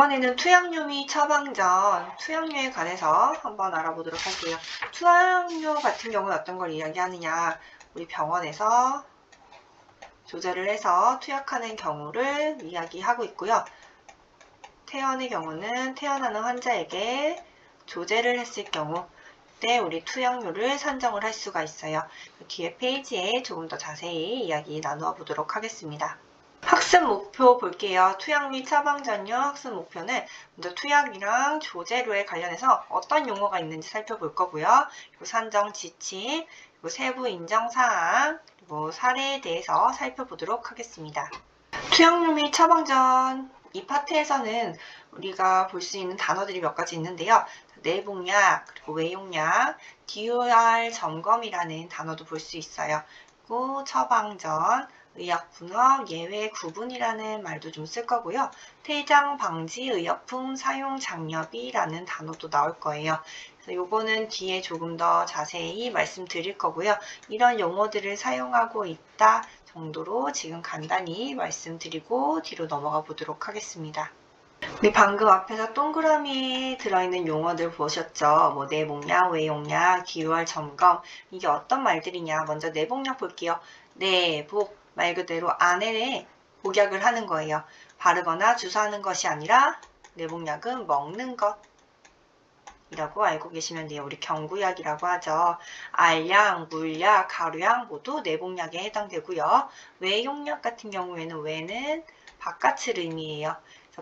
이번에는 투약류 및 처방전, 투약류에 관해서 한번 알아보도록 할게요. 투약류 같은 경우는 어떤 걸 이야기하느냐, 우리 병원에서 조제를 해서 투약하는 경우를 이야기하고 있고요. 퇴원의 경우는 퇴원하는 환자에게 조제를 했을 경우 때 우리 투약류를 산정을 할 수가 있어요. 뒤에 페이지에 조금 더 자세히 이야기 나누어 보도록 하겠습니다. 학습 목표 볼게요. 투약 및 처방전용 학습 목표는 먼저 투약이랑 조제류에 관련해서 어떤 용어가 있는지 살펴볼 거고요. 그리고 산정 지침, 그리고 세부 인정 사항, 그리고 사례에 대해서 살펴보도록 하겠습니다. 투약류 및 처방전 이 파트에서는 우리가 볼 수 있는 단어들이 몇 가지 있는데요. 내복약, 그리고 외용약, DOR 점검이라는 단어도 볼 수 있어요. 그리고 처방전, 의약분업, 예외 구분이라는 말도 좀 쓸 거고요. 퇴장 방지 의약품 사용 장려비라는 단어도 나올 거예요. 그래서 요거는 뒤에 조금 더 자세히 말씀드릴 거고요. 이런 용어들을 사용하고 있다 정도로 지금 간단히 말씀드리고 뒤로 넘어가 보도록 하겠습니다. 우리 방금 앞에서 동그라미에 들어있는 용어들 보셨죠? 뭐 내복약, 외용약, DOR 점검, 이게 어떤 말들이냐? 먼저 내복약 볼게요. 내복 말 그대로 안에 복약을 하는 거예요. 바르거나 주사하는 것이 아니라 내복약은 먹는 것이라고 알고 계시면 돼요. 우리 경구약이라고 하죠. 알약, 물약, 가루약 모두 내복약에 해당되고요. 외용약 같은 경우에는 외는 바깥을 의미해요.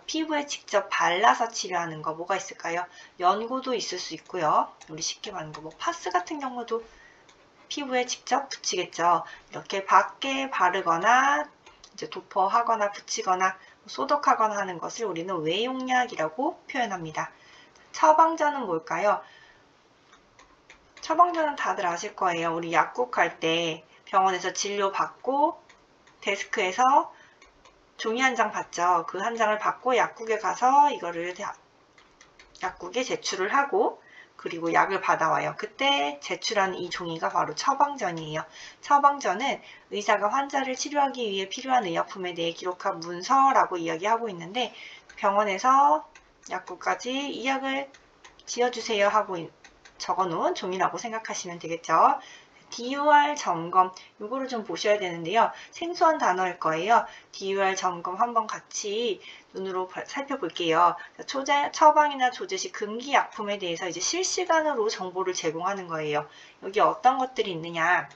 피부에 직접 발라서 치료하는 거 뭐가 있을까요? 연고도 있을 수 있고요. 우리 쉽게 말하는 거 뭐 파스 같은 경우도 피부에 직접 붙이겠죠. 이렇게 밖에 바르거나 이제 도포하거나 붙이거나 소독하거나 하는 것을 우리는 외용약이라고 표현합니다. 처방전은 뭘까요? 처방전은 다들 아실 거예요. 우리 약국 갈 때 병원에서 진료 받고 데스크에서 종이 한 장 받죠. 그 한 장을 받고 약국에 가서 이거를 약국에 제출을 하고 그리고 약을 받아와요. 그때 제출한 이 종이가 바로 처방전이에요. 처방전은 의사가 환자를 치료하기 위해 필요한 의약품에 대해 기록한 문서라고 이야기하고 있는데 병원에서 약국까지 이 약을 지어주세요 하고 적어놓은 종이라고 생각하시면 되겠죠. DOR 점검, 이거를 좀 보셔야 되는데요. 생소한 단어일 거예요. DOR 점검 한번 같이 눈으로 살펴볼게요. 처방이나 조제 시 금기 약품에 대해서 이제 실시간으로 정보를 제공하는 거예요. 여기 어떤 것들이 있느냐.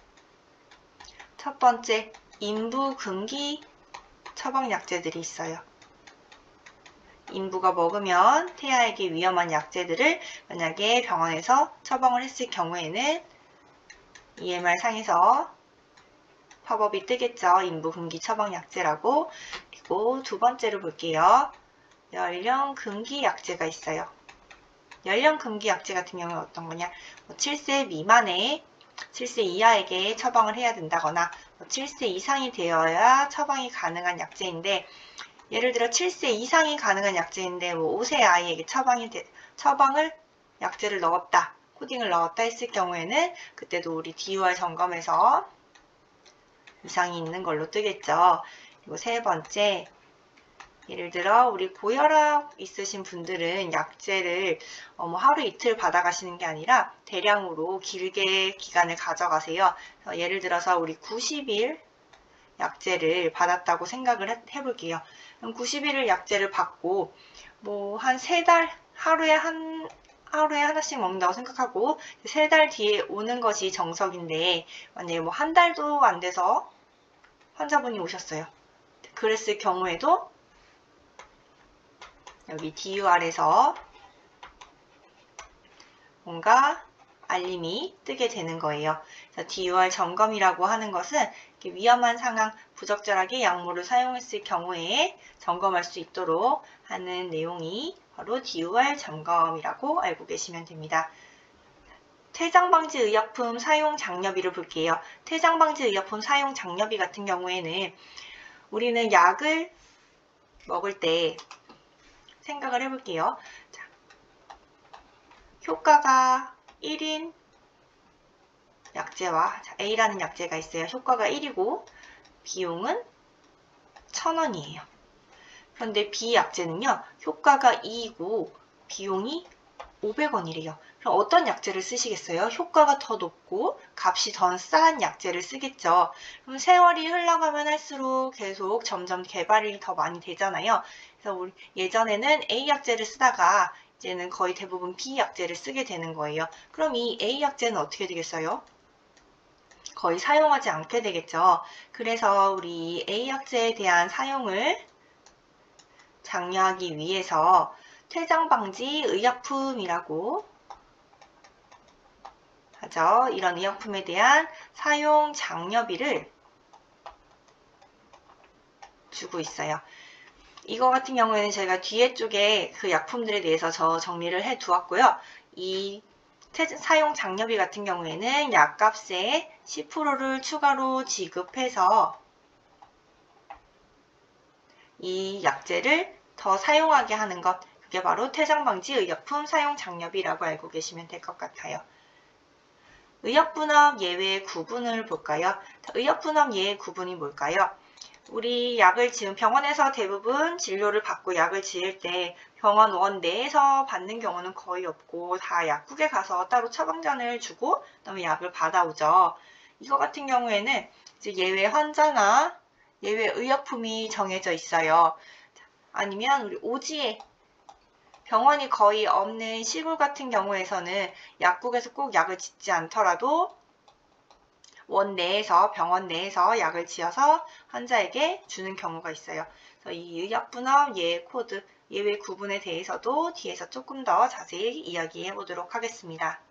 첫 번째, 인부 금기 처방약제들이 있어요. 인부가 먹으면 태아에게 위험한 약제들을 만약에 병원에서 처방을 했을 경우에는 EMR 상에서 팝업이 뜨겠죠. 인부 금기 처방약제라고. 그리고 두 번째로 볼게요. 연령 금기 약제가 있어요. 연령 금기 약제 같은 경우는 어떤 거냐? 7세 미만에 7세 이하에게 처방을 해야 된다거나 7세 이상이 되어야 처방이 가능한 약제인데 예를 들어 7세 이상이 가능한 약제인데 5세 아이에게 처방을 약제를 넣었다. 코딩을 넣었다 했을 경우에는 그때도 우리 DOR 점검에서 이상이 있는 걸로 뜨겠죠. 그리고 세 번째, 예를 들어 우리 고혈압 있으신 분들은 약제를 하루 이틀 받아가시는 게 아니라 대량으로 길게 기간을 가져가세요. 예를 들어서 우리 90일 약제를 받았다고 생각을 해볼게요. 그럼 90일을 약제를 받고 한 3달 하루에 하나씩 먹는다고 생각하고 3달 뒤에 오는 것이 정석인데 만약에 한 달도 안 돼서 환자분이 오셨어요. 그랬을 경우에도 여기 DUR에서 뭔가 알림이 뜨게 되는 거예요. 그래서 DUR 점검이라고 하는 것은 위험한 상황, 부적절하게 약물을 사용했을 경우에 점검할 수 있도록 하는 내용이 바로 DOR 점검이라고 알고 계시면 됩니다. 퇴장방지 의약품 사용 장려비를 볼게요. 퇴장방지 의약품 사용 장려비 같은 경우에는 우리는 약을 먹을 때 생각을 해볼게요. 자, 효과가 1인 약제와 A라는 약제가 있어요. 효과가 1이고 비용은 1,000원이에요. 그런데 비약제는요, 효과가 2이고 비용이 500원이래요. 그럼 어떤 약제를 쓰시겠어요? 효과가 더 높고 값이 더 싼 약제를 쓰겠죠. 그럼 세월이 흘러가면 할수록 계속 점점 개발이 더 많이 되잖아요. 그래서 우리 예전에는 A 약제를 쓰다가 이제는 거의 대부분 B 약제를 쓰게 되는 거예요. 그럼 이 A 약제는 어떻게 되겠어요? 거의 사용하지 않게 되겠죠. 그래서 우리 A 약제에 대한 사용을 장려하기 위해서 퇴장 방지 의약품이라고 하죠. 이런 의약품에 대한 사용 장려비를 주고 있어요. 이거 같은 경우에는 제가 뒤에 쪽에 그 약품들에 대해서 정리를 해 두었고요. 이 사용 장려비 같은 경우에는 약값에 10%를 추가로 지급해서 이 약제를 더 사용하게 하는 것, 그게 바로 퇴장방지 의약품 사용 장려비라고 알고 계시면 될 것 같아요. 의약분업 예외 구분을 볼까요? 의약분업 예외 구분이 뭘까요? 우리 약을 지금 병원에서 대부분 진료를 받고 약을 지을 때 병원원 내에서 받는 경우는 거의 없고 다 약국에 가서 따로 처방전을 주고 그다음에 약을 받아오죠. 이거 같은 경우에는 이제 예외 환자나 예외 의약품이 정해져 있어요. 아니면 우리 오지에 병원이 거의 없는 시골 같은 경우에서는 약국에서 꼭 약을 짓지 않더라도 원 내에서 병원 내에서 약을 지어서 환자에게 주는 경우가 있어요. 그래서 이 의약분업 예외 코드, 예외 구분에 대해서도 뒤에서 조금 더 자세히 이야기해 보도록 하겠습니다.